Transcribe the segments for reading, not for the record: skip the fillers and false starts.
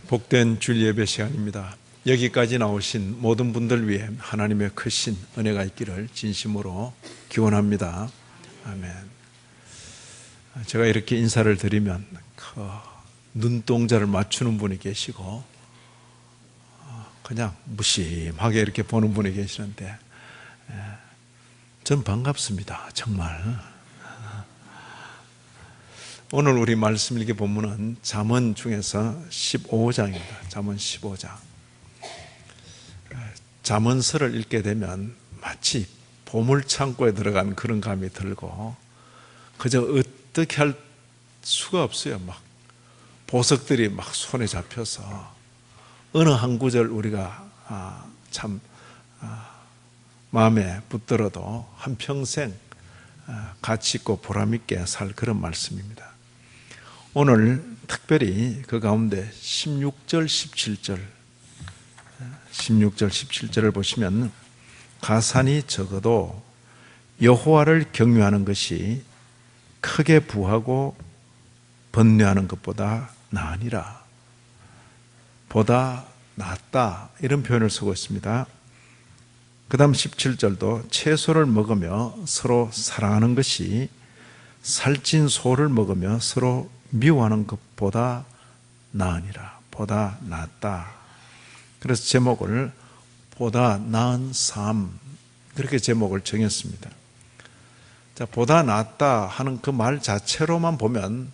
복된 주일 예배 시간입니다. 여기까지 나오신 모든 분들 위해 하나님의 크신 은혜가 있기를 진심으로 기원합니다. 아멘. 제가 이렇게 인사를 드리면 눈동자를 맞추는 분이 계시고 그냥 무심하게 이렇게 보는 분이 계시는데 전 반갑습니다. 정말. 오늘 우리 말씀 읽기 본문은 잠언 중에서 15장입니다. 잠언 15장. 잠언서를 읽게 되면 마치 보물창고에 들어간 그런 감이 들고 그저 어떻게 할 수가 없어요. 막 보석들이 막 손에 잡혀서 어느 한 구절 우리가 참 마음에 붙들어도 한평생 가치 있고 보람 있게 살 그런 말씀입니다. 오늘 특별히 그 가운데 16절, 17절을 보시면 가산이 적어도 여호와를 경외하는 것이 크게 부하고 번뇌하는 것보다 나으니라. 보다 낫다 이런 표현을 쓰고 있습니다. 그 다음 17절도 채소를 먹으며 서로 사랑하는 것이 살찐 소를 먹으며 서로 미워하는 것보다 나으니라. 보다 낫다. 그래서 제목을 보다 나은 삶 그렇게 제목을 정했습니다. 자, 보다 낫다 하는 그 말 자체로만 보면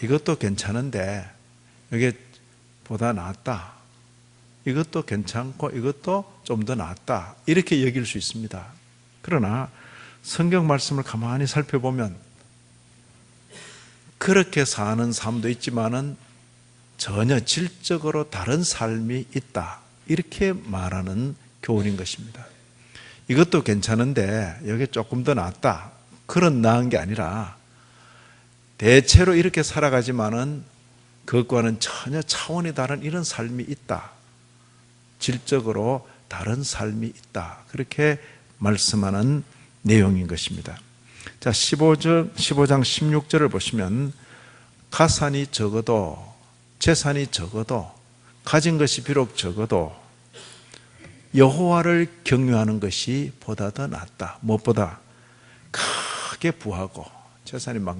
이것도 괜찮은데 이게 보다 낫다 이것도 괜찮고 이것도 좀 더 낫다 이렇게 여길 수 있습니다. 그러나 성경 말씀을 가만히 살펴보면 그렇게 사는 삶도 있지만은 전혀 질적으로 다른 삶이 있다 이렇게 말하는 교훈인 것입니다. 이것도 괜찮은데 여기 조금 더 낫다 그런 나은 게 아니라 대체로 이렇게 살아가지만은 그것과는 전혀 차원이 다른 이런 삶이 있다. 질적으로 다른 삶이 있다. 그렇게 말씀하는 내용인 것입니다. 자, 15장 16절을 보시면 가산이 적어도 재산이 적어도 가진 것이 비록 적어도 여호와를 경외하는 것이 보다 더 낫다. 무엇보다 크게 부하고 재산이 막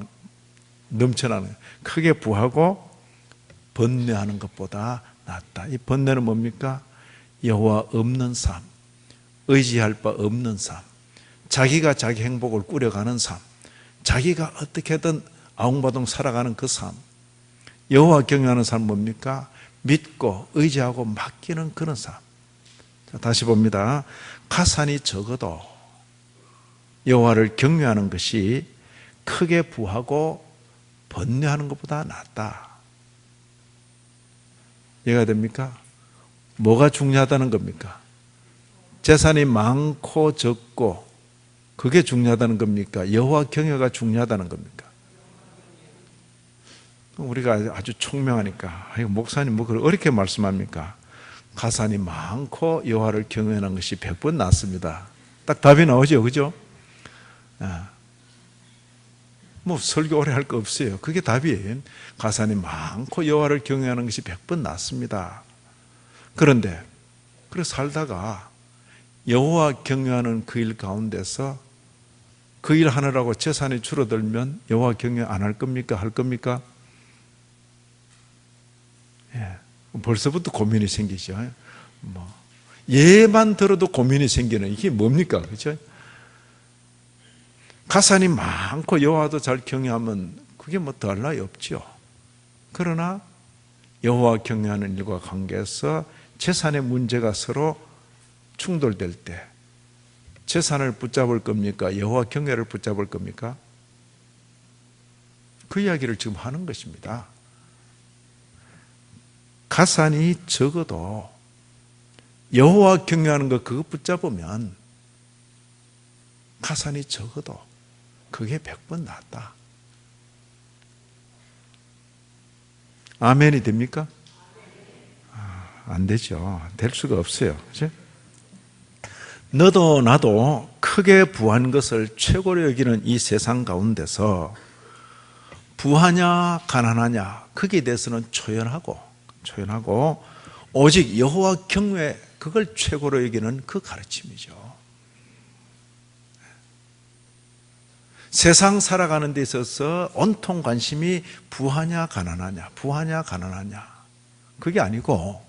넘쳐나는 크게 부하고 번뇌하는 것보다 낫다. 이 번뇌는 뭡니까? 여호와 없는 삶, 의지할 바 없는 삶, 자기가 자기 행복을 꾸려가는 삶, 자기가 어떻게든 아웅바둥 살아가는 그 삶. 여호와 경외하는 삶 뭡니까? 믿고 의지하고 맡기는 그런 삶. 자, 다시 봅니다. 가산이 적어도 여호와를 경외하는 것이 크게 부하고 번뇌하는 것보다 낫다. 이해가 됩니까? 뭐가 중요하다는 겁니까? 재산이 많고 적고 그게 중요하다는 겁니까? 여호와 경외가 중요하다는 겁니까? 우리가 아주 총명하니까 목사님 뭐 그렇게 어렵게 말씀합니까? 가산이 많고 여호와를 경외하는 것이 100번 낫습니다. 딱 답이 나오죠, 그죠? 뭐 설교 오래 할 거 없어요. 그게 답이에요. 가산이 많고 여호와를 경외하는 것이 100번 낫습니다. 그런데 그래서 살다가 여호와 경외하는 그 일 가운데서 그 일 하느라고 재산이 줄어들면 여호와 경외 안 할 겁니까? 할 겁니까? 벌써부터 고민이 생기죠. 예만 들어도 고민이 생기는 이게 뭡니까? 그렇죠? 가산이 많고 여호와도 잘 경외하면 그게 뭐 더할 나위 없죠. 그러나 여호와 경외하는 일과 관계해서 재산의 문제가 서로 충돌될 때 재산을 붙잡을 겁니까? 여호와 경외를 붙잡을 겁니까? 그 이야기를 지금 하는 것입니다. 가산이 적어도 여호와 경외하는 거 그거 붙잡으면 가산이 적어도 그게 100번 낫다. 아멘이 됩니까? 안 되죠. 될 수가 없어요. 그렇죠? 너도 나도 크게 부한 것을 최고로 여기는 이 세상 가운데서 부하냐 가난하냐 거기에 대해서는 초연하고 초연하고 오직 여호와 경외, 그걸 최고로 여기는 그 가르침이죠. 세상 살아가는 데 있어서 온통 관심이 부하냐 가난하냐, 부하냐 가난하냐, 그게 아니고,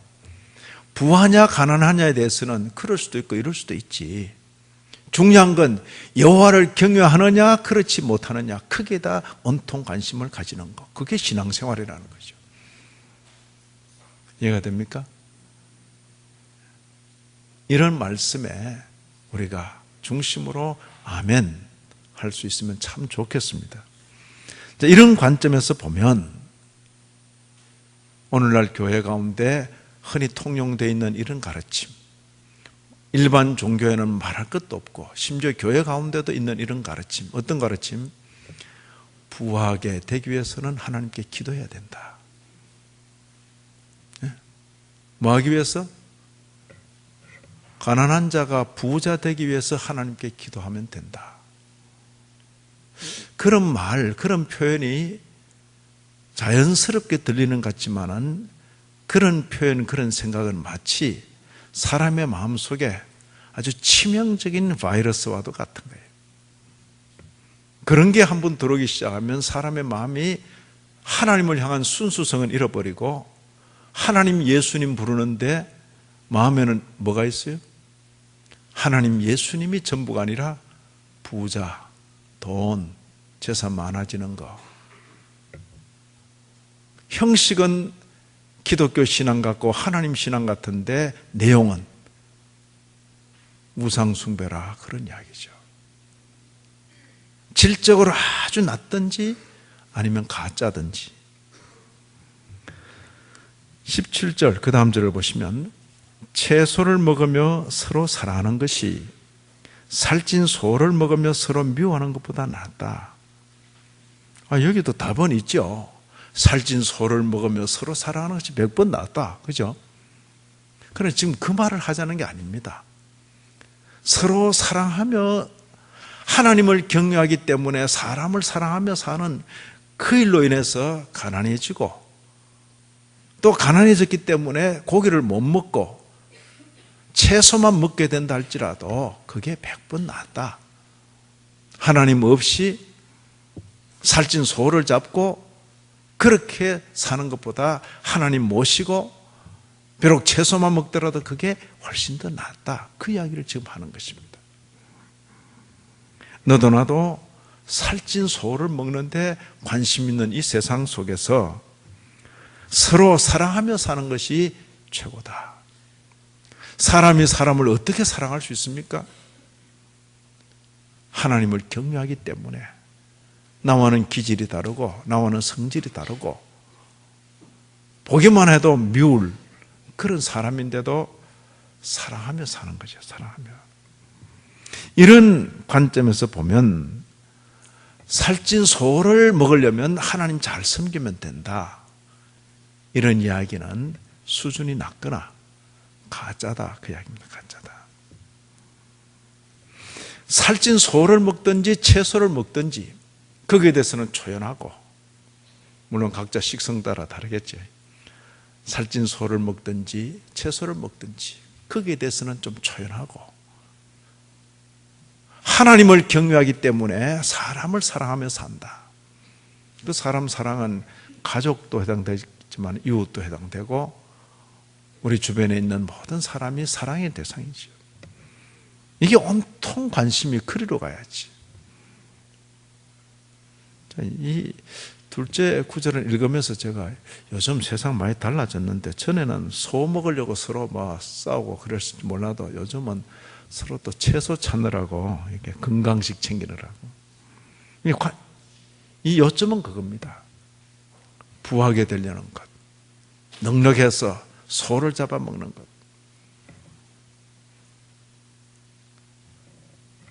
부하냐 가난하냐에 대해서는 그럴 수도 있고 이럴 수도 있지. 중요한 건 여호와를 경외하느냐 그렇지 못하느냐, 크게다 온통 관심을 가지는 것, 그게 신앙생활이라는 거죠. 이해가 됩니까? 이런 말씀에 우리가 중심으로 아멘 할 수 있으면 참 좋겠습니다. 이런 관점에서 보면 오늘날 교회 가운데 흔히 통용되어 있는 이런 가르침, 일반 종교에는 말할 것도 없고 심지어 교회 가운데도 있는 이런 가르침, 어떤 가르침? 부하게 되기 위해서는 하나님께 기도해야 된다. 뭐 하기 위해서? 가난한 자가 부자 되기 위해서 하나님께 기도하면 된다. 그런 말, 그런 표현이 자연스럽게 들리는 것 같지만은 그런 표현, 그런 생각은 마치 사람의 마음속에 아주 치명적인 바이러스와도 같은 거예요. 그런 게 한번 들어오기 시작하면 사람의 마음이 하나님을 향한 순수성은 잃어버리고 하나님 예수님 부르는데 마음에는 뭐가 있어요? 하나님 예수님이 전부가 아니라 부자, 돈, 재산 많아지는 거. 형식은 기독교 신앙 같고 하나님 신앙 같은데 내용은 우상 숭배라, 그런 이야기죠. 질적으로 아주 낮든지 아니면 가짜든지. 17절 그 다음 절을 보시면 채소를 먹으며 서로 사랑하는 것이 살찐 소를 먹으며 서로 미워하는 것보다 낫다. 여기도 답은 있죠. 살찐 소를 먹으며 서로 사랑하는 것이 100번 낫다. 그죠? 그런데 지금 그 말을 하자는 게 아닙니다. 서로 사랑하며 하나님을 경외하기 때문에 사람을 사랑하며 사는 그 일로 인해서 가난해지고, 또 가난해졌기 때문에 고기를 못 먹고 채소만 먹게 된다 할지라도 그게 100번 낫다. 하나님 없이 살찐 소를 잡고 그렇게 사는 것보다 하나님 모시고 비록 채소만 먹더라도 그게 훨씬 더 낫다. 그 이야기를 지금 하는 것입니다. 너도 나도 살찐 소를 먹는데 관심 있는 이 세상 속에서 서로 사랑하며 사는 것이 최고다. 사람이 사람을 어떻게 사랑할 수 있습니까? 하나님을 경외하기 때문에. 나와는 기질이 다르고 나와는 성질이 다르고 보기만 해도 미울 그런 사람인데도 사랑하며 사는 거죠. 사랑하며. 이런 관점에서 보면 살찐 소를 먹으려면 하나님 잘 섬기면 된다. 이런 이야기는 수준이 낮거나 가짜다, 그 이야기입니다. 가짜다. 살찐 소를 먹든지 채소를 먹든지 거기에 대해서는 초연하고, 물론 각자 식성 따라 다르겠죠. 살찐 소를 먹든지 채소를 먹든지 거기에 대해서는 좀 초연하고, 하나님을 경외하기 때문에 사람을 사랑하며 산다. 그 사람 사랑은 가족도 해당되지만 이웃도 해당되고 우리 주변에 있는 모든 사람이 사랑의 대상이죠. 이게 온통 관심이 그리로 가야지. 이 둘째 구절을 읽으면서 제가 요즘 세상 많이 달라졌는데, 전에는 소 먹으려고 서로 막 싸우고 그랬을지 몰라도 요즘은 서로 또 채소 찾느라고 이렇게 건강식 챙기느라고. 이 요점은 그겁니다. 부하게 되려는 것, 넉넉해서 소를 잡아먹는 것,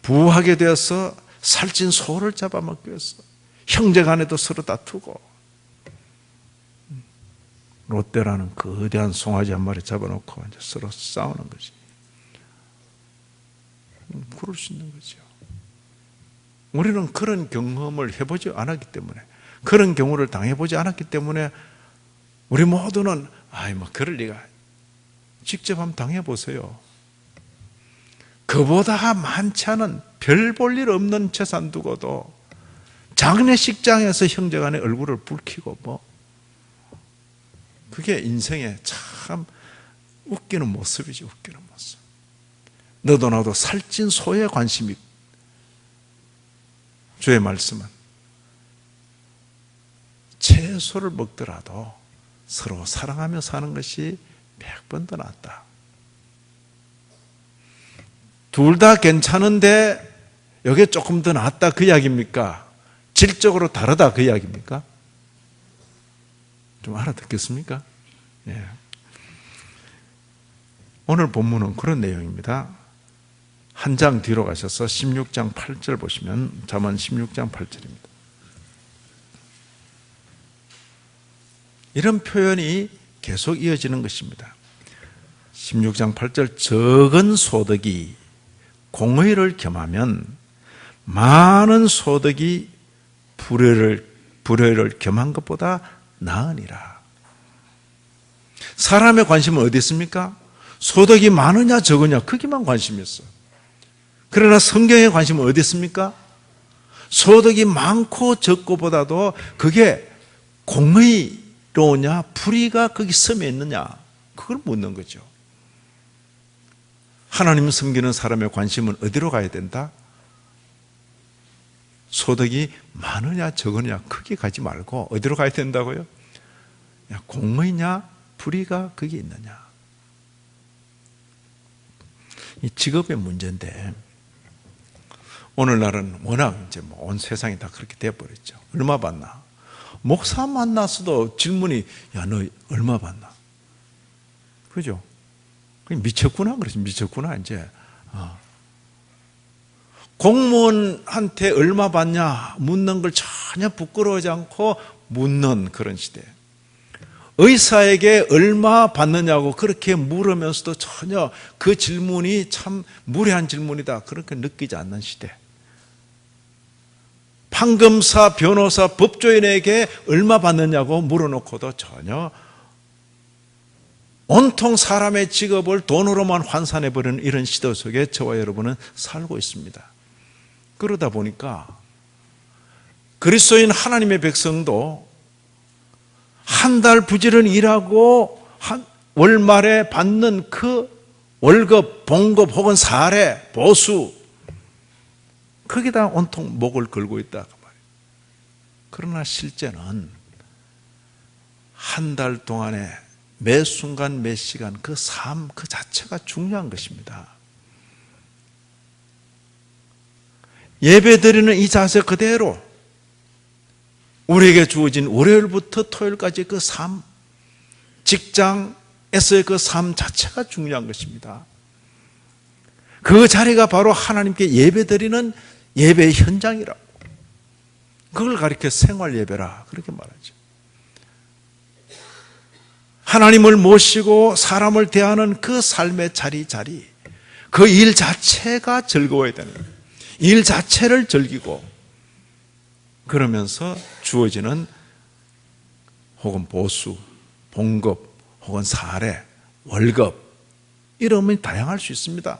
부하게 되어서 살찐 소를 잡아먹기 위해서 형제 간에도 서로 다투고, 롯데라는 거대한 송아지 한 마리 잡아놓고 이제 서로 싸우는 거지. 그럴 수 있는 거죠. 우리는 그런 경험을 해보지 않았기 때문에, 그런 경우를 당해보지 않았기 때문에 우리 모두는 아이, 뭐, 그럴 리가. 직접 한번 당해보세요. 그보다 많지 않은 별 볼 일 없는 재산 두고도 장례식장에서 형제간의 얼굴을 붉히고 뭐, 그게 인생의 참 웃기는 모습이지, 웃기는 모습. 너도 나도 살찐 소에 관심이, 주의 말씀은 채소를 먹더라도 서로 사랑하며 사는 것이 100번 더 낫다. 둘 다 괜찮은데 이게 조금 더 낫다 그 이야기입니까? 질적으로 다르다 그 이야기입니까? 좀 알아듣겠습니까? 예. 오늘 본문은 그런 내용입니다. 한 장 뒤로 가셔서 16장 8절 보시면, 잠언 16장 8절입니다. 이런 표현이 계속 이어지는 것입니다. 16장 8절, 적은 소득이 공의를 겸하면 많은 소득이 불의를 겸한 것보다 나으니라. 사람의 관심은 어디 있습니까? 소득이 많으냐 적으냐 거기만 관심이 있어. 그러나 성경의 관심은 어디 있습니까? 소득이 많고 적고보다도 그게 공의로우냐 불의가 거기 섬에 있느냐 그걸 묻는 거죠. 하나님 섬기는 사람의 관심은 어디로 가야 된다? 소득이 많으냐 적으냐 크게 가지 말고 어디로 가야 된다고요? 공의냐 불의가 거기 있느냐. 이 직업의 문제인데 오늘날은 워낙 이제 온 세상이 다 그렇게 돼버렸죠. 얼마 받나? 목사 만났어도 질문이 야, 너 얼마 받나? 그죠? 미쳤구나 그러지. 미쳤구나 이제. 공무원한테 얼마 받냐 묻는 걸 전혀 부끄러워하지 않고 묻는 그런 시대. 의사에게 얼마 받느냐고 그렇게 물으면서도 전혀 그 질문이 참 무례한 질문이다 그렇게 느끼지 않는 시대. 판검사, 변호사, 법조인에게 얼마 받느냐고 물어놓고도 전혀 온통 사람의 직업을 돈으로만 환산해버리는 이런 시대 속에 저와 여러분은 살고 있습니다. 그러다 보니까 그리스도인 하나님의 백성도 한 달 부지런히 일하고 월말에 받는 그 월급, 봉급 혹은 사례, 보수 거기다 온통 목을 걸고 있다 그 말이에요. 그러나 실제는 한 달 동안에 매 순간 매 시간 그 삶 그 자체가 중요한 것입니다. 예배드리는 이 자세 그대로 우리에게 주어진 월요일부터 토요일까지 그 삶, 직장에서의 그 삶 자체가 중요한 것입니다. 그 자리가 바로 하나님께 예배드리는 예배의 현장이라고. 그걸 가리켜 생활 예배라 그렇게 말하죠. 하나님을 모시고 사람을 대하는 그 삶의 자리 그 일 자체가 즐거워야 되는 거예요. 일 자체를 즐기고 그러면서 주어지는 혹은 보수, 봉급 혹은 사례, 월급 이러면 다양할 수 있습니다.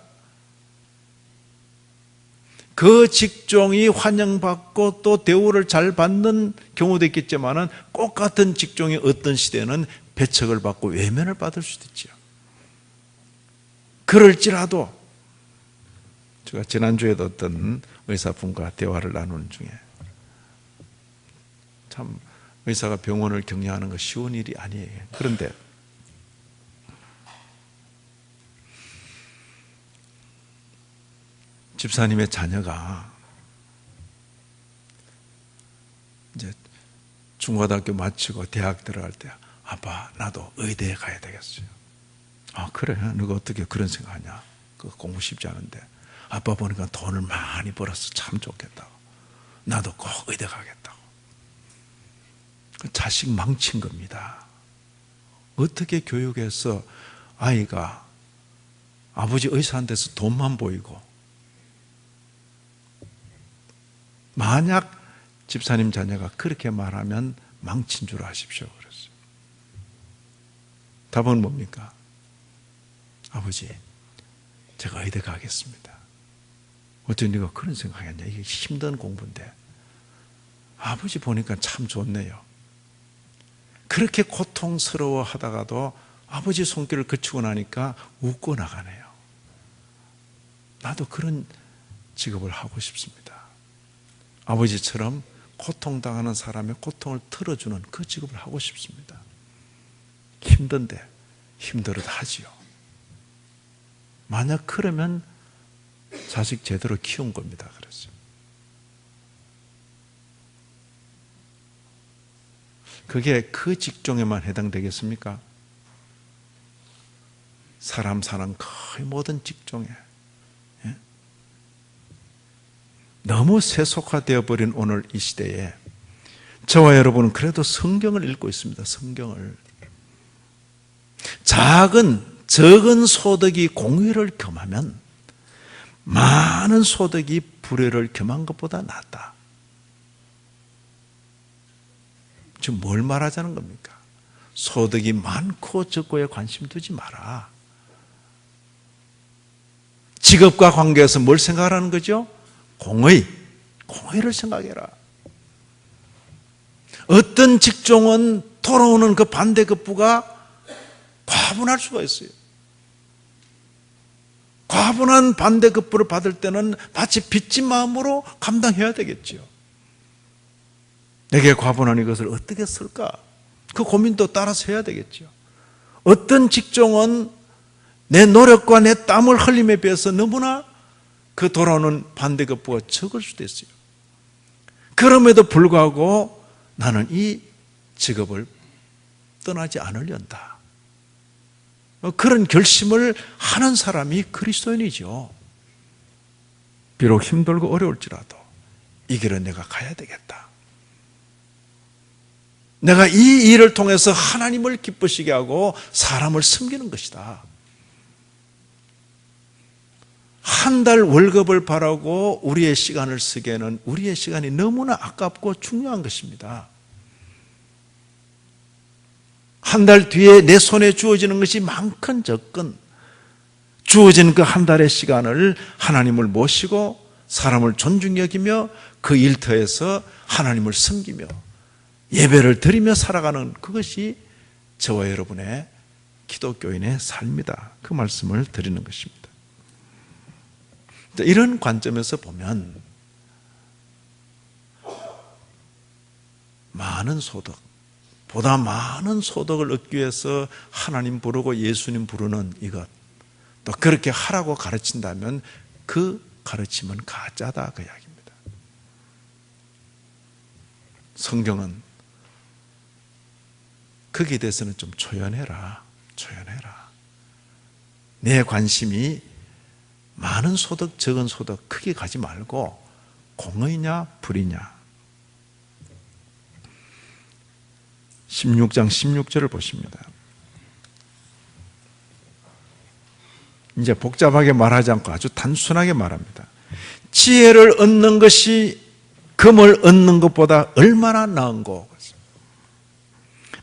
그 직종이 환영받고 또 대우를 잘 받는 경우도 있겠지만 꼭 같은 직종이 어떤 시대는 배척을 받고 외면을 받을 수도 있죠. 그럴지라도 제가 지난주에도 어떤 의사분과 대화를 나누는 중에 참 의사가 병원을 격려하는 거 쉬운 일이 아니에요. 그런데 집사님의 자녀가 이제 중고등학교 마치고 대학 들어갈 때 아빠 나도 의대에 가야 되겠어요. 아 그래? 너가 어떻게 그런 생각하냐? 그 공부 쉽지 않은데 아빠 보니까 돈을 많이 벌어서 참 좋겠다고. 나도 꼭 의대 가겠다고. 자식 망친 겁니다. 어떻게 교육해서 아이가 아버지 의사한테서 돈만 보이고 만약 집사님 자녀가 그렇게 말하면 망친 줄 아십시오. 그랬어요. 답은 뭡니까? 아버지, 제가 의대 가겠습니다. 어쩐 네가 그런 생각했냐? 이게 힘든 공부인데. 아버지 보니까 참 좋네요. 그렇게 고통스러워 하다가도 아버지 손길을 거치고 나니까 웃고 나가네요. 나도 그런 직업을 하고 싶습니다. 아버지처럼 고통당하는 사람의 고통을 털어주는 그 직업을 하고 싶습니다. 힘든데 힘들어도 하지요. 만약 그러면 자식 제대로 키운 겁니다. 그래서 그게 그 직종에만 해당되겠습니까? 사람 사는 거의 모든 직종에 너무 세속화되어 버린 오늘 이 시대에 저와 여러분은 그래도 성경을 읽고 있습니다. 성경을. 적은 소득이 공의를 겸하면 많은 소득이 불의를 겸한 것보다 낫다. 지금 뭘 말하자는 겁니까? 소득이 많고 적고에 관심 두지 마라. 직업과 관계에서 뭘 생각하라는 거죠? 공의를 생각해라. 어떤 직종은 돌아오는 그 반대급부가 과분할 수가 있어요. 과분한 반대급부를 받을 때는 마치 빚진 마음으로 감당해야 되겠죠. 내게 과분한 이것을 어떻게 쓸까? 그 고민도 따라서 해야 되겠죠. 어떤 직종은 내 노력과 내 땀을 흘림에 비해서 너무나 그 돌아오는 반대급부가 적을 수도 있어요. 그럼에도 불구하고 나는 이 직업을 떠나지 않으련다. 그런 결심을 하는 사람이 그리스도인이죠. 비록 힘들고 어려울지라도 이 길은 내가 가야 되겠다. 내가 이 일을 통해서 하나님을 기쁘시게 하고 사람을 섬기는 것이다. 한 달 월급을 바라고 우리의 시간을 쓰기에는 우리의 시간이 너무나 아깝고 중요한 것입니다. 한 달 뒤에 내 손에 주어지는 것이 많건 적건 주어진 그 한 달의 시간을 하나님을 모시고 사람을 존중히 여기며 그 일터에서 하나님을 섬기며 예배를 드리며 살아가는 그것이 저와 여러분의 기독교인의 삶이다. 그 말씀을 드리는 것입니다. 이런 관점에서 보면 많은 소득, 보다 많은 소득을 얻기 위해서 하나님 부르고 예수님 부르는 이것, 또 그렇게 하라고 가르친다면 그 가르침은 가짜다 그 이야기입니다. 성경은 거기에 대해서는 좀 조연해라. 내 관심이 많은 소득, 적은 소득 크게 가지 말고 공의냐 불의냐. 16장 16절을 보십니다. 이제 복잡하게 말하지 않고 아주 단순하게 말합니다. 지혜를 얻는 것이 금을 얻는 것보다 얼마나 나은고,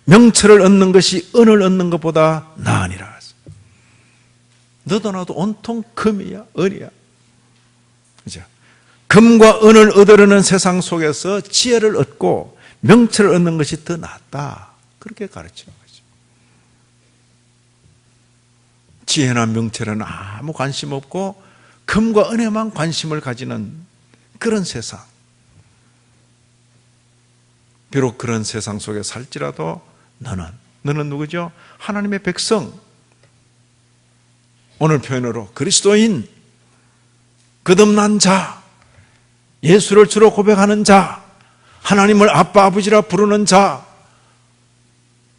명철을 얻는 것이 은을 얻는 것보다 나으니라. 너도 나도 온통 금이야, 은이야. 그죠? 금과 은을 얻으려는 세상 속에서 지혜를 얻고 명철을 얻는 것이 더 낫다. 그렇게 가르치는 거죠. 지혜나 명철에는 아무 관심 없고 금과 은에만 관심을 가지는 그런 세상. 비록 그런 세상 속에 살지라도 너는 누구죠? 하나님의 백성. 오늘 표현으로 그리스도인, 거듭난 자, 예수를 주로 고백하는 자, 하나님을 아빠 아버지라 부르는 자,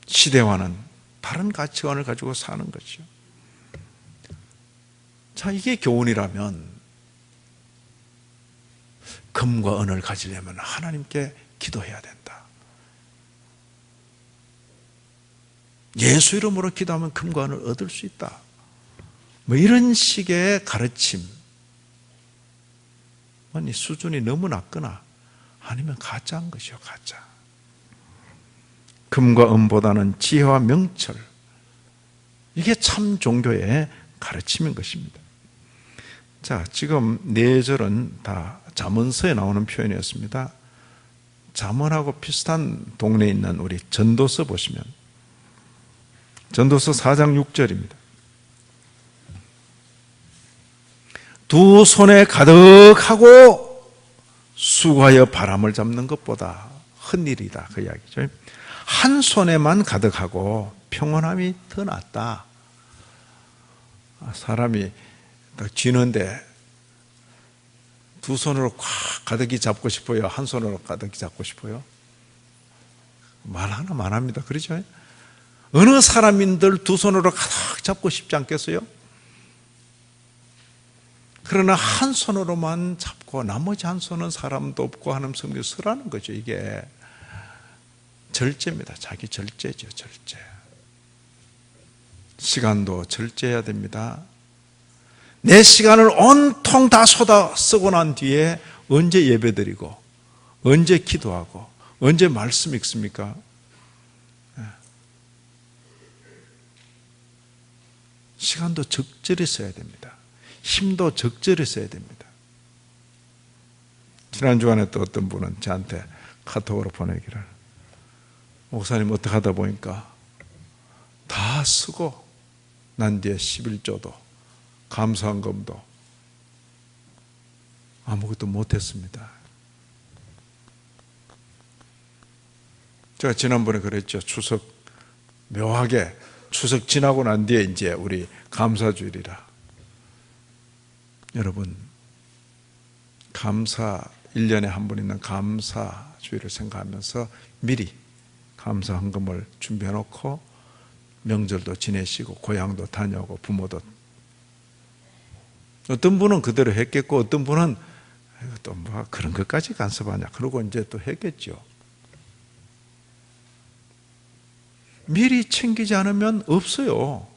시대와는 다른 가치관을 가지고 사는 거죠. 자, 이게 교훈이라면 금과 은을 가지려면 하나님께 기도해야 된다. 예수 이름으로 기도하면 금과 은을 얻을 수 있다. 뭐 이런 식의 가르침, 아니 수준이 너무 낮거나 아니면 가짜인 것이요, 가짜. 금과 은보다는 지혜와 명철, 이게 참 종교의 가르침인 것입니다. 자, 지금 4절은 다 잠언서에 나오는 표현이었습니다. 잠언하고 비슷한 동네에 있는 우리 전도서 보시면 전도서 4장 6절입니다. 두 손에 가득하고 수고하여 바람을 잡는 것보다 헛일이다, 그 이야기죠. 한 손에만 가득하고 평온함이 더 낫다. 사람이 딱 쥐는데 두 손으로 꽉 가득히 잡고 싶어요? 한 손으로 가득히 잡고 싶어요? 말 하나만 합니다. 그렇죠? 어느 사람인들 두 손으로 가득 잡고 싶지 않겠어요? 그러나 한 손으로만 잡고 나머지 한 손은 사람도 없고 하는 성경에 서라는 거죠. 이게 절제입니다. 자기 절제죠. 절제. 시간도 절제해야 됩니다. 내 시간을 온통 다 쏟아 쓰고 난 뒤에 언제 예배드리고 언제 기도하고 언제 말씀 읽습니까? 시간도 적절히 써야 됩니다. 힘도 적절히 써야 됩니다. 지난 주간에 또 어떤 분은 저한테 카톡으로 보내기를, 목사님 어떻게 하다 보니까 다 쓰고 난 뒤에 11조도 감사헌금도 아무것도 못했습니다. 제가 지난번에 그랬죠. 추석 묘하게 추석 지나고 난 뒤에 이제 우리 감사주일이라. 여러분, 감사 1년에 한 번 있는 감사주일을 생각하면서 미리 감사헌금을 준비해 놓고 명절도 지내시고 고향도 다녀오고 부모도, 어떤 분은 그대로 했겠고 어떤 분은 또 뭐 그런 것까지 간섭하냐 그러고 이제 또 했겠죠. 미리 챙기지 않으면 없어요.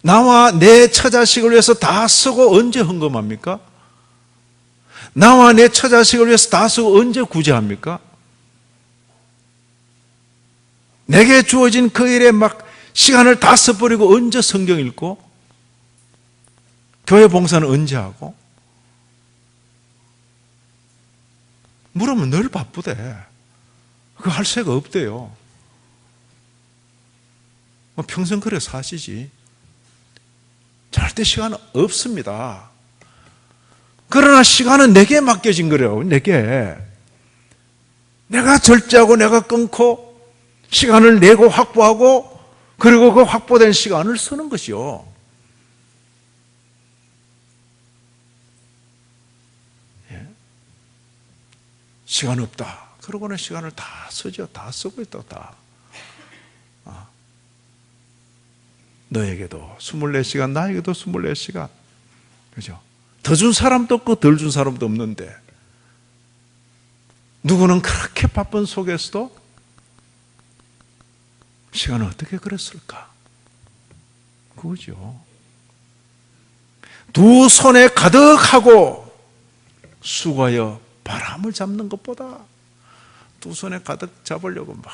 나와 내 처자식을 위해서 다 쓰고 언제 헌금합니까? 나와 내 처자식을 위해서 다 쓰고 언제 구제합니까? 내게 주어진 그 일에 막 시간을 다 써버리고 언제 성경 읽고 교회 봉사는 언제 하고? 물으면 늘 바쁘대. 그거 할 새가 없대요. 평생 그래 사시지. 절대 시간 없습니다. 그러나 시간은 내게 맡겨진 거래요. 내게. 내가 절제하고 내가 끊고 시간을 내고 확보하고 그리고 그 확보된 시간을 쓰는 것이요. 예. 시간 없다. 그러고는 시간을 다 쓰죠. 다 쓰고 있다. 다. 너에게도 24시간, 나에게도 24시간. 그죠? 더 준 사람도 없고 덜 준 사람도 없는데 누구는 그렇게 바쁜 속에서도 시간을 어떻게 그랬을까? 그거죠. 두 손에 가득하고 수고하여 바람을 잡는 것보다 두 손에 가득 잡으려고 막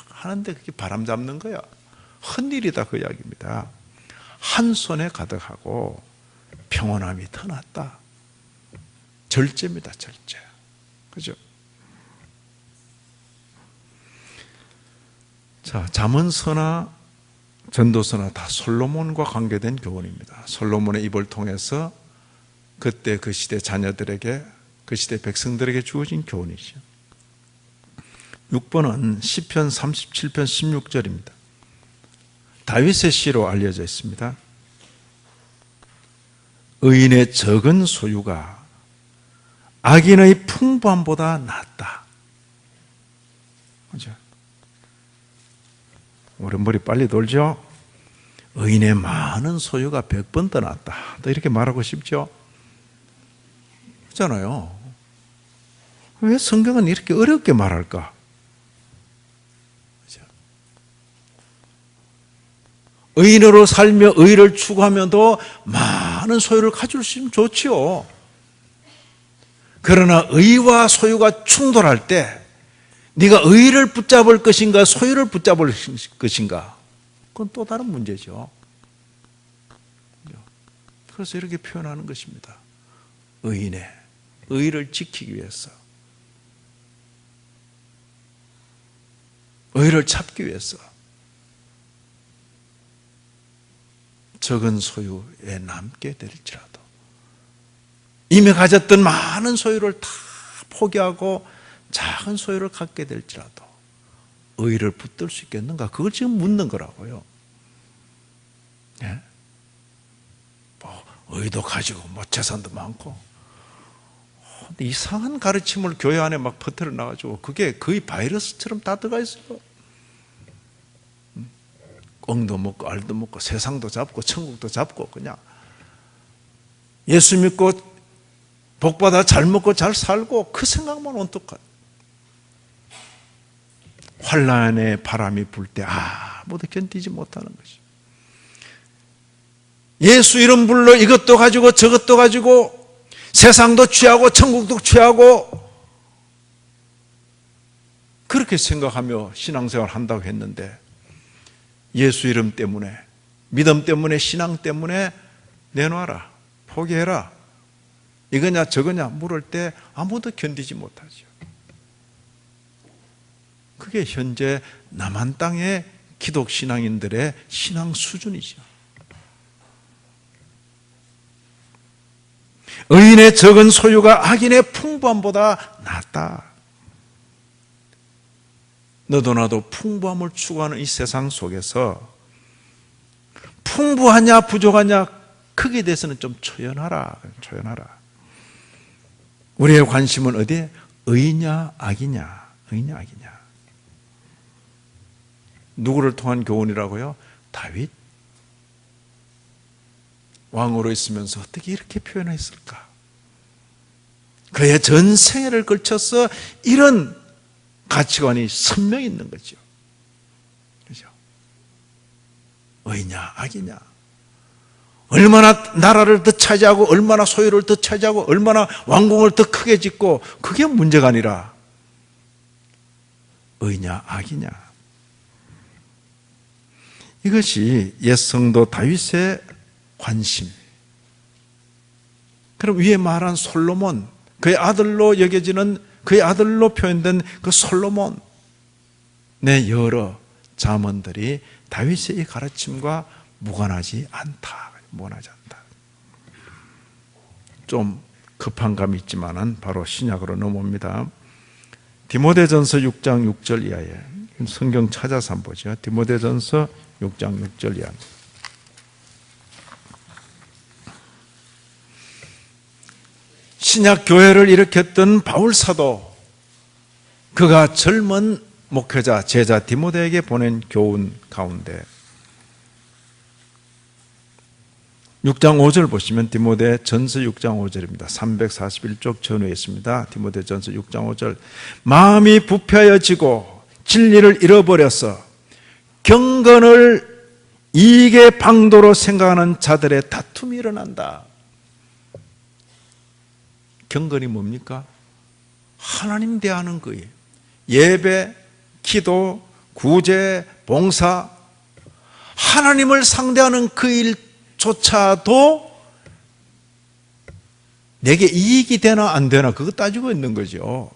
하는데 그게 바람 잡는 거야. 헛일이다 그 이야기입니다. 한 손에 가득하고 평온함이 더 낫다. 절제입니다. 절제. 그죠? 자, 잠언서나 전도서나 다 솔로몬과 관계된 교훈입니다. 솔로몬의 입을 통해서 그때 그 시대 자녀들에게, 그 시대 백성들에게 주어진 교훈이죠. 6번은 시편 37편 16절입니다. 다윗의 시로 알려져 있습니다. 의인의 적은 소유가 악인의 풍부함보다 낫다. 그죠? 우리 머리 빨리 돌죠? 의인의 많은 소유가 100번 더 낫다. 또 이렇게 말하고 싶죠? 그렇잖아요. 왜 성경은 이렇게 어렵게 말할까? 의인으로 살며 의를 추구하면도 많은 소유를 가질 수 있으면 좋지요. 그러나 의와 소유가 충돌할 때 네가 의를 붙잡을 것인가 소유를 붙잡을 것인가? 그건 또 다른 문제죠. 그래서 이렇게 표현하는 것입니다. 의인의 의를 지키기 위해서, 의를 찾기 위해서 적은 소유에 남게 될지라도, 이미 가졌던 많은 소유를 다 포기하고 작은 소유를 갖게 될지라도 의를 붙들 수 있겠는가? 그걸 지금 묻는 거라고요. 예? 의도 가지고 재산도 많고, 근데 이상한 가르침을 교회 안에 막 퍼뜨려 나가지고 그게 거의 바이러스처럼 다 들어가 있어요. 꽁도 먹고 알도 먹고 세상도 잡고 천국도 잡고, 그냥 예수 믿고 복받아 잘 먹고 잘 살고 그 생각만 온떡하죠. 환란의 바람이 불 때 아무도 견디지 못하는 것이, 예수 이름 불러 이것도 가지고 저것도 가지고 세상도 취하고 천국도 취하고 그렇게 생각하며 신앙생활 한다고 했는데, 예수 이름 때문에, 믿음 때문에, 신앙 때문에 내놔라, 포기해라, 이거냐 저거냐 물을 때 아무도 견디지 못하죠. 그게 현재 남한 땅의 기독 신앙인들의 신앙 수준이죠. 의인의 적은 소유가 악인의 풍부함보다 낫다. 너도 나도 풍부함을 추구하는 이 세상 속에서 풍부하냐 부족하냐 크기에 대해서는 좀 초연하라. 우리의 관심은 어디에? 의냐 악이냐, 의냐 악이냐. 누구를 통한 교훈이라고요? 다윗. 왕으로 있으면서 어떻게 이렇게 표현했을까? 그의 전 생애를 걸쳐서 이런 가치관이 선명히 있는 거죠. 그죠? 의냐 악이냐, 얼마나 나라를 더 차지하고 얼마나 소유를 더 차지하고 얼마나 왕궁을 더 크게 짓고, 그게 문제가 아니라 의냐 악이냐. 이것이 옛 성도 다윗의 관심. 그럼 위에 말한 솔로몬, 그의 아들로 여겨지는, 그의 아들로 표현된 그 솔로몬의 여러 자문들이 다윗의 이 가르침과 무관하지 않다. 좀 급한 감이 있지만은 바로 신약으로 넘어옵니다. 디모데전서 6장 6절 이하에, 성경 찾아서 한번 보죠. 디모데전서 6장 6절 이하. 신약 교회를 일으켰던 바울 사도, 그가 젊은 목회자 제자 디모데에게 보낸 교훈 가운데 6장 5절 보시면, 디모데 전서 6장 5절입니다. 341쪽 전후에 있습니다. 디모데 전서 6장 5절. 마음이 부패하여지고 진리를 잃어버려서 경건을 이익의 방도로 생각하는 자들의 다툼이 일어난다. 경건이 뭡니까? 하나님 대하는 거예요. 예배, 기도, 구제, 봉사, 하나님을 상대하는 그 일조차도 내게 이익이 되나 안 되나 그거 따지고 있는 거죠.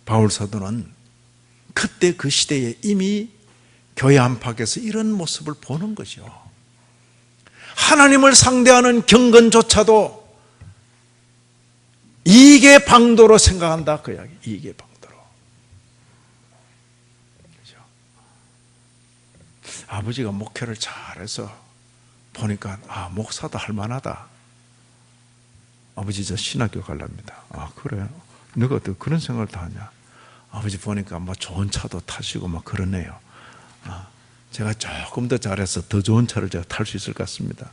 바울 사도는 그때 그 시대에 이미 교회 안팎에서 이런 모습을 보는 거죠. 하나님을 상대하는 경건조차도 이익의 방도로 생각한다, 그 이야기. 이익의 방도로. 그렇죠? 아버지가 목회를 잘해서 보니까 목사도 할만하다. 아버지 저 신학교 가랍니다. 그래요? 너가 어떻게 그런 생각을 다 하냐? 아버지 보니까 좋은 차도 타시고 그러네요. 제가 조금 더 잘해서 더 좋은 차를 제가 탈 수 있을 것 같습니다.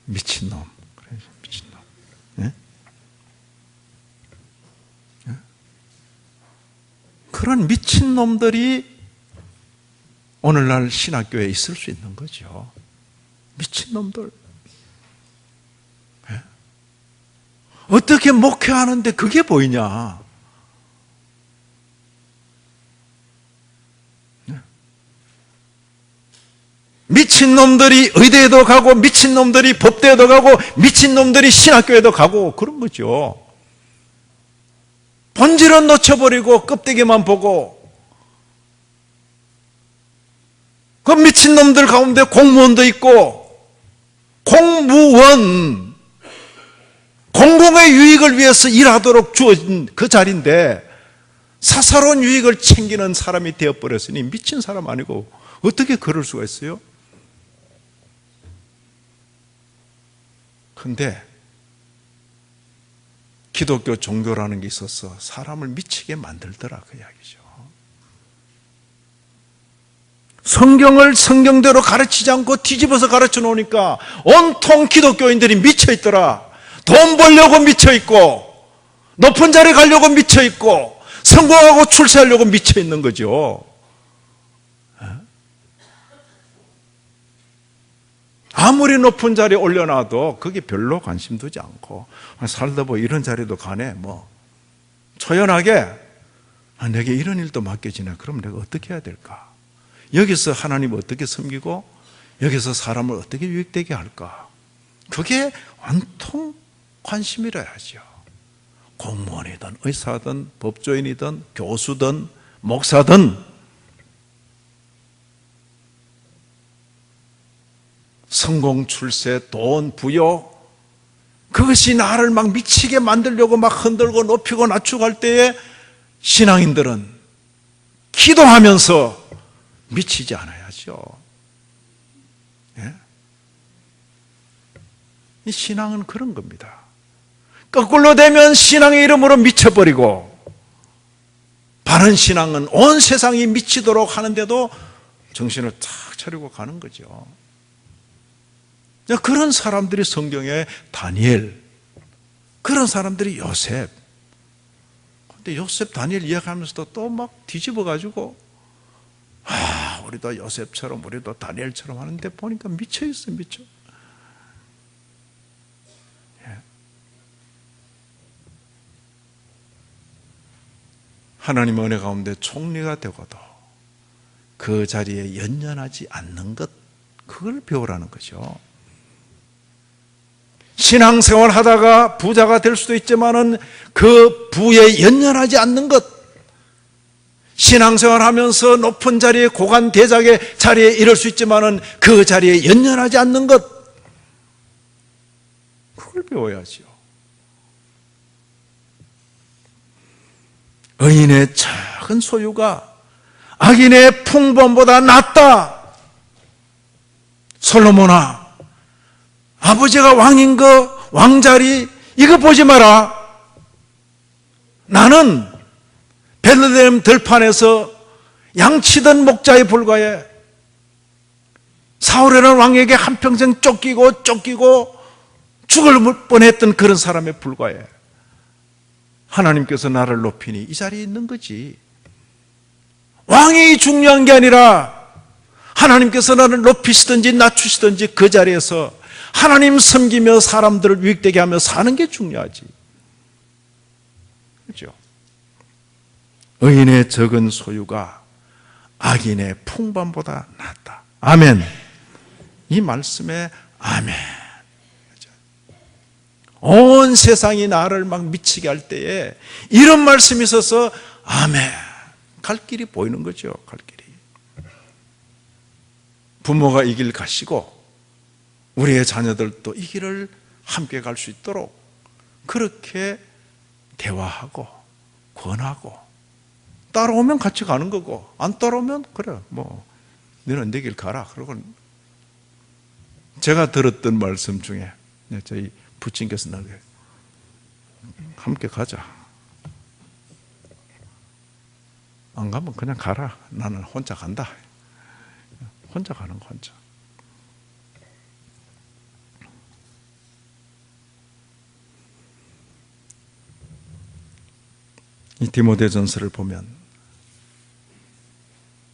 미친놈. 그래, 미친놈. 네? 네? 그런 미친놈들이 오늘날 신학교에 있을 수 있는 거죠. 미친놈들. 네? 어떻게 목회하는데 그게 보이냐? 미친놈들이 의대에도 가고 미친놈들이 법대에도 가고 미친놈들이 신학교에도 가고 그런 거죠. 본질은 놓쳐버리고 껍데기만 보고, 그 미친놈들 가운데 공무원도 있고, 공무원, 공공의 유익을 위해서 일하도록 주어진 그 자리인데 사사로운 유익을 챙기는 사람이 되어버렸으니 미친 사람 아니고 어떻게 그럴 수가 있어요? 근데 기독교 종교라는 게 있어서 사람을 미치게 만들더라, 그 이야기죠. 성경을 성경대로 가르치지 않고 뒤집어서 가르쳐 놓으니까 온통 기독교인들이 미쳐 있더라. 돈 벌려고 미쳐 있고, 높은 자리 가려고 미쳐 있고, 성공하고 출세하려고 미쳐 있는 거죠. 아무리 높은 자리에 올려놔도 그게 별로 관심 두지 않고, 살다 보니 이런 자리도 가네, 뭐 초연하게 내게 이런 일도 맡겨지네. 그럼 내가 어떻게 해야 될까? 여기서 하나님을 어떻게 섬기고 여기서 사람을 어떻게 유익되게 할까? 그게 온통 관심이라 하죠. 공무원이든 의사든 법조인이든 교수든 목사든 성공, 출세, 돈, 부여, 그것이 나를 막 미치게 만들려고 막 흔들고 높이고 낮추고 할 때에 신앙인들은 기도하면서 미치지 않아야죠. 예? 이 신앙은 그런 겁니다. 거꾸로 되면 신앙의 이름으로 미쳐버리고, 바른 신앙은 온 세상이 미치도록 하는데도 정신을 탁 차리고 가는 거죠. 그런 사람들이 성경에 다니엘, 그런 사람들이 요셉. 근데 요셉, 다니엘 이야기하면서도 또 막 뒤집어가지고, 우리도 요셉처럼, 우리도 다니엘처럼 하는데 보니까 미쳐있어, 미쳐. 하나님의 은혜 가운데 총리가 되고도 그 자리에 연연하지 않는 것, 그걸 배우라는 거죠. 신앙생활 하다가 부자가 될 수도 있지만은 그 부에 연연하지 않는 것, 신앙생활 하면서 높은 자리에, 고관 대작의 자리에 이를 수 있지만은 그 자리에 연연하지 않는 것, 그걸 배워야지요. 의인의 작은 소유가 악인의 풍부함보다 낫다. 솔로몬아, 아버지가 왕인 거, 왕자리, 이거 보지 마라. 나는 베들레헴 들판에서 양치던 목자에 불과해. 사울이라는 왕에게 한평생 쫓기고 죽을 뻔했던 그런 사람에 불과해. 하나님께서 나를 높이니 이 자리에 있는 거지. 왕이 중요한 게 아니라 하나님께서 나를 높이시든지 낮추시든지 그 자리에서 하나님 섬기며 사람들을 유익되게 하며 사는 게 중요하지. 그렇죠? 의인의 적은 소유가 악인의 풍부함보다 낫다. 아멘. 이 말씀에 아멘. 온 세상이 나를 막 미치게 할 때에 이런 말씀이 있어서 아멘. 갈 길이 보이는 거죠. 갈 길이. 부모가 이 길 가시고 우리의 자녀들도 이 길을 함께 갈 수 있도록 그렇게 대화하고 권하고, 따라오면 같이 가는 거고 안 따라오면 그래 뭐 너는 내 길 가라. 그러고 제가 들었던 말씀 중에 저희 부친께서 나게 함께 가자. 안 가면 그냥 가라. 나는 혼자 간다. 혼자 가는 거 혼자. 이 디모데전서를 보면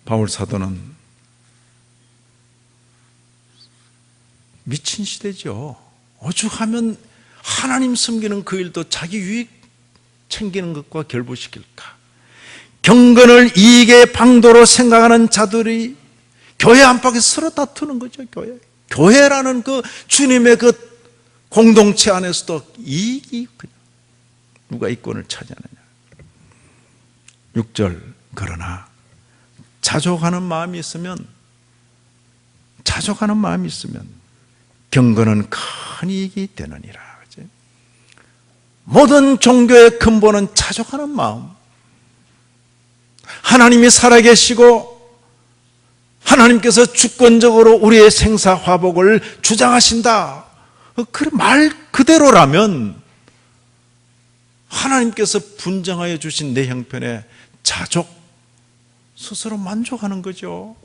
바울 사도는 미친 시대죠. 오죽하면 하나님 섬기는 그 일도 자기 유익 챙기는 것과 결부시킬까? 경건을 이익의 방도로 생각하는 자들이 교회 안팎에서 서로 다투는 거죠. 교회라는 그 주님의 그 공동체 안에서도 이익이 그냥 누가 이권을 차지하느냐. 6절, 그러나 자족하는 마음이 있으면 경건은 큰 이익이 되느니라. 그치? 모든 종교의 근본은 자족하는 마음. 하나님이 살아계시고 하나님께서 주권적으로 우리의 생사화복을 주장하신다. 그 말 그대로라면 하나님께서 분정하여 주신 내 형편에 자족, 스스로 만족하는 거죠.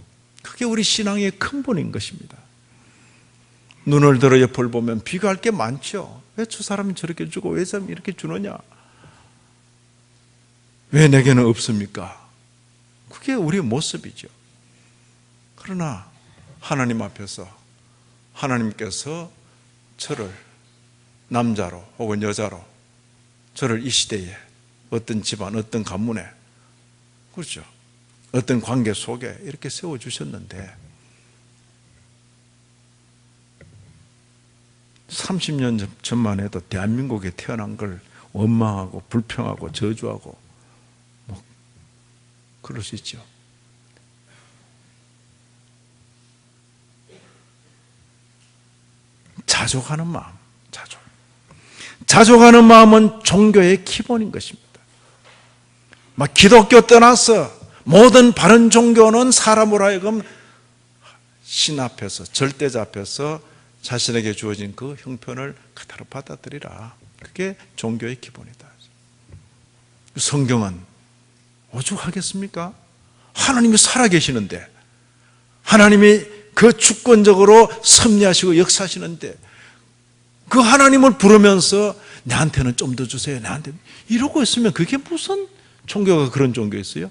그게 우리 신앙의 근본인 것입니다. 눈을 들어 옆을 보면 비교할 게 많죠. 왜 저 사람이 저렇게 주고 왜 사람이 이렇게 주느냐? 왜 내게는 없습니까? 그게 우리의 모습이죠. 그러나 하나님 앞에서 하나님께서 저를 남자로 혹은 여자로 저를 이 시대에 어떤 집안, 어떤 가문에, 그렇죠, 어떤 관계 속에 이렇게 세워주셨는데 30년 전만 해도 대한민국에 태어난 걸 원망하고 불평하고 저주하고 뭐 그럴 수 있죠. 자족하는 마음, 자족하는 마음은 종교의 기본인 것입니다. 막 기독교 떠나서 모든 바른 종교는 사람으로 하여금 신 앞에서, 절대자 앞에서 자신에게 주어진 그 형편을 그대로 받아들이라. 그게 종교의 기본이다. 성경은 오죽하겠습니까? 하나님이 살아계시는데, 하나님이 그 주권적으로 섭리하시고 역사하시는데 그 하나님을 부르면서 나한테는 좀 더 주세요, 나한테 이러고 있으면 그게 무슨 종교가 그런 종교였어요?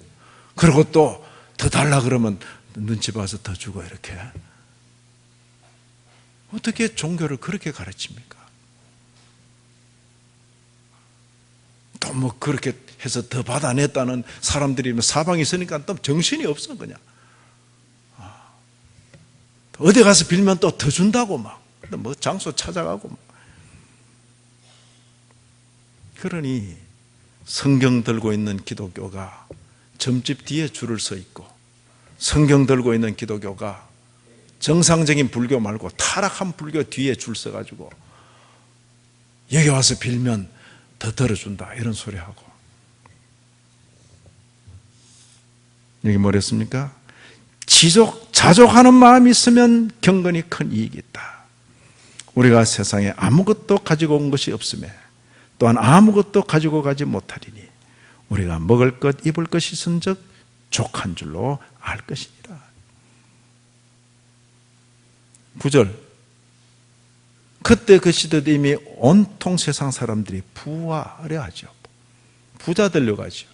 그리고 또 더 달라 그러면 눈치 봐서 더 주고 이렇게. 어떻게 종교를 그렇게 가르칩니까? 또 뭐 그렇게 해서 더 받아냈다는 사람들이 사방이 있으니까 또 정신이 없어. 그냥 어디 가서 빌면 또 더 준다고 막 뭐 장소 찾아가고 막. 그러니 성경 들고 있는 기독교가 점집 뒤에 줄을 서 있고, 성경 들고 있는 기독교가 정상적인 불교 말고 타락한 불교 뒤에 줄 서가지고 여기 와서 빌면 더 들어준다 이런 소리 하고. 여기 뭐랬습니까? 자족하는 마음이 있으면 경건이 큰 이익이 있다. 우리가 세상에 아무것도 가지고 온 것이 없음에 또한 아무것도 가지고 가지 못하리니 우리가 먹을 것 입을 것이 있은즉 족한 줄로 알 것이니라. 9절, 그때 그 시대도 이미 온통 세상 사람들이 부하려 하죠. 부자 되려고 하죠.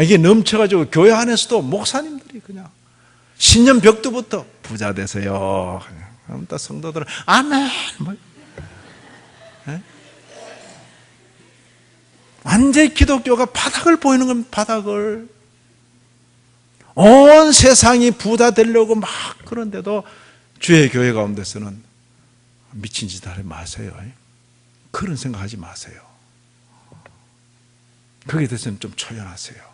이게 넘쳐가지고 교회 안에서도 목사님들이 그냥 신년 벽두부터 부자 되세요. 그럼 또 성도들은 아멘. 완전히 기독교가 바닥을 보이는 건 바닥을. 온 세상이 부자 되려고 막 그런데도 주의 교회 가운데서는 미친 짓 하지 마세요. 그런 생각하지 마세요. 거기에 대해서는 좀 초연하세요.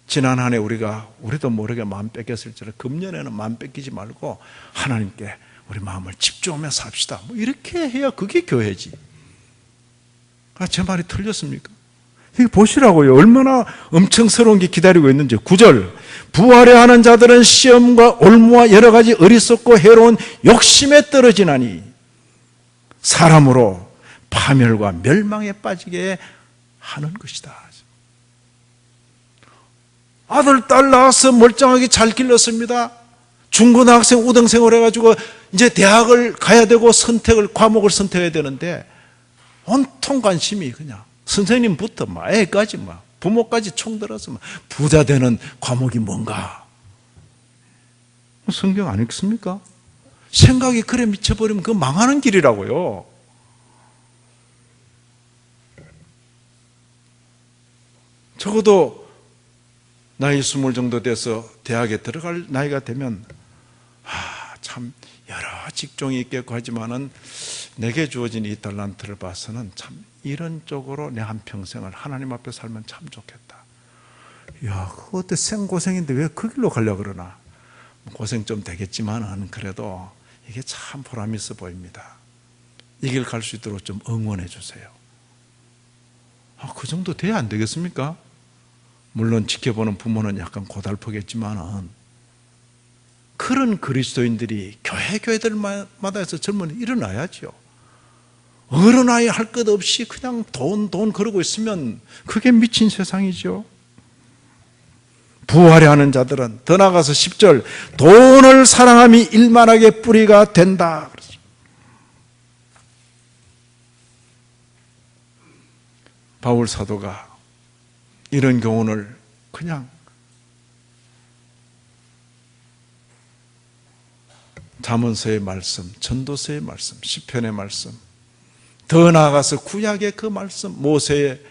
지난 한 해 우리도 모르게 마음 뺏겼을지라 금년에는 마음 뺏기지 말고 하나님께 우리 마음을 집중하며 삽시다. 뭐 이렇게 해야 그게 교회지. 제 말이 틀렸습니까? 이거 보시라고요. 얼마나 엄청스러운 게 기다리고 있는지. 9절, 부하려 하는 자들은 시험과 올무와 여러 가지 어리석고 해로운 욕심에 떨어지나니 사람으로 파멸과 멸망에 빠지게 하는 것이다. 아들, 딸 낳아서 멀쩡하게 잘 길렀습니다. 중고등학생, 우등생을 해가지고 이제 대학을 가야 되고 과목을 선택해야 되는데 온통 관심이 그냥 선생님부터 애까지 부모까지 총들어서 부자 되는 과목이 뭔가. 성경 안 읽습니까? 생각이 그래 미쳐버리면 그거 망하는 길이라고요. 적어도 나이 20 정도 돼서 대학에 들어갈 나이가 되면 참 여러 직종이 있겠고 하지만은 내게 주어진 이 달란트를 봐서는 참 이런 쪽으로 내 한평생을 하나님 앞에 살면 참 좋겠다. 야, 그거 어때 생고생인데 왜 그 길로 가려고 그러나? 고생 좀 되겠지만은 그래도 이게 참 보람 있어 보입니다. 이 길 갈 수 있도록 좀 응원해 주세요. 그 정도 돼야 안 되겠습니까? 물론 지켜보는 부모는 약간 고달프겠지만은 그런 그리스도인들이 교회들마다 해서 젊은이 일어나야죠. 어른아이 할 것 없이 그냥 돈 그러고 있으면 그게 미친 세상이죠. 부활해 하는 자들은 더 나아가서 10절 돈을 사랑함이 일만하게 뿌리가 된다. 바울 사도가 이런 교훈을 그냥 잠언서의 말씀, 전도서의 말씀, 시편의 말씀, 더 나아가서 구약의 그 말씀, 모세의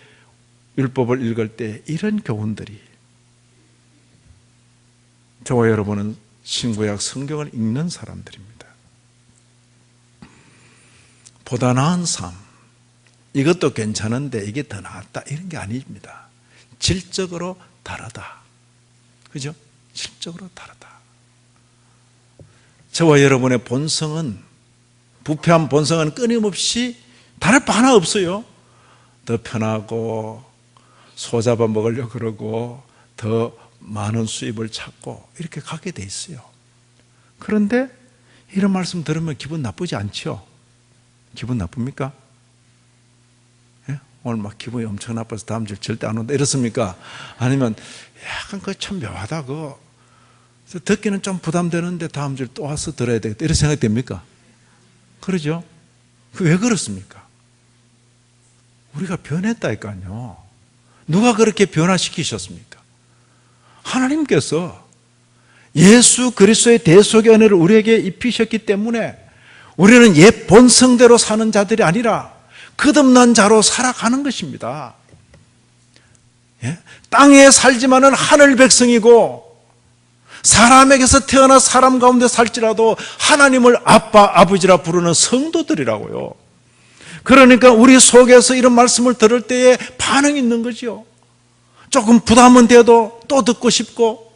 율법을 읽을 때 이런 교훈들이, 저와 여러분은 신구약 성경을 읽는 사람들입니다. 보다 나은 삶, 이것도 괜찮은데 이게 더 낫다 이런 게 아닙니다. 질적으로 다르다. 그죠? 질적으로 다르다. 저와 여러분의 본성은, 부패한 본성은 끊임없이 다를 바 하나 없어요. 더 편하고 소잡아 먹으려고 그러고 더 많은 수입을 찾고 이렇게 가게 돼 있어요. 그런데 이런 말씀 들으면 기분 나쁘지 않죠? 기분 나쁩니까? 예? 오늘 막 기분이 엄청 나빠서 다음 주 절대 안 온다 이렇습니까? 아니면 약간 그거 참 묘하다 그거 듣기는 좀 부담되는데 다음 주에 또 와서 들어야 되겠다 이런 생각이 됩니까? 그러죠? 왜 그렇습니까? 우리가 변했다니까요. 누가 그렇게 변화시키셨습니까? 하나님께서 예수 그리스도의 대속의 은혜를 우리에게 입히셨기 때문에 우리는 옛 본성대로 사는 자들이 아니라 거듭난 자로 살아가는 것입니다. 예? 땅에 살지만은 하늘 백성이고 사람에게서 태어나 사람 가운데 살지라도 하나님을 아빠, 아버지라 부르는 성도들이라고요. 그러니까 우리 속에서 이런 말씀을 들을 때에 반응이 있는 거죠. 조금 부담은 돼도 또 듣고 싶고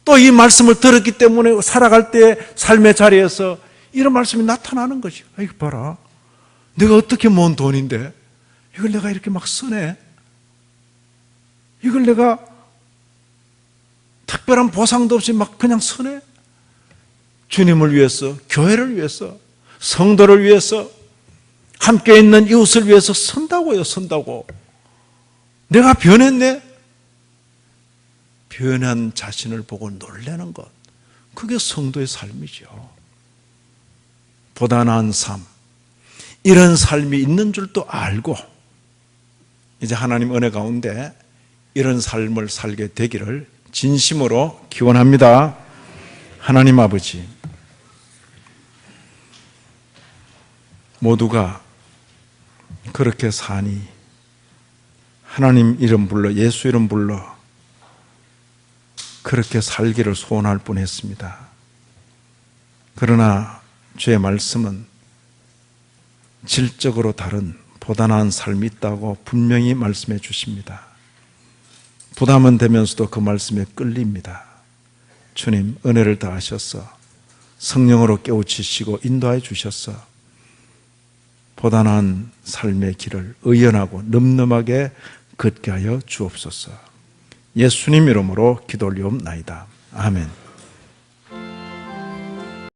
또 이 말씀을 들었기 때문에 살아갈 때 삶의 자리에서 이런 말씀이 나타나는 거죠. 이거 봐라. 내가 어떻게 모은 돈인데 이걸 내가 이렇게 막 쓰네. 이걸 내가 특별한 보상도 없이 막 그냥 쓰네. 주님을 위해서, 교회를 위해서, 성도를 위해서, 함께 있는 이웃을 위해서 선다고요. 선다고. 내가 변했네. 변한 자신을 보고 놀라는 것, 그게 성도의 삶이죠. 보다 나은 삶, 이런 삶이 있는 줄도 알고 이제 하나님 은혜 가운데 이런 삶을 살게 되기를 진심으로 기원합니다. 하나님 아버지, 모두가 그렇게 사니 하나님 이름 불러, 예수 이름 불러 그렇게 살기를 소원할 뻔했습니다. 그러나 주의 말씀은 질적으로 다른 보다 나은 삶이 있다고 분명히 말씀해 주십니다. 부담은 되면서도 그 말씀에 끌립니다. 주님 은혜를 다하셔서 성령으로 깨우치시고 인도해 주셔서 보다 나은 삶의 길을 의연하고 늠름하게 걷게 하여 주옵소서. 예수님 이름으로 기도 올리옵나이다. 아멘.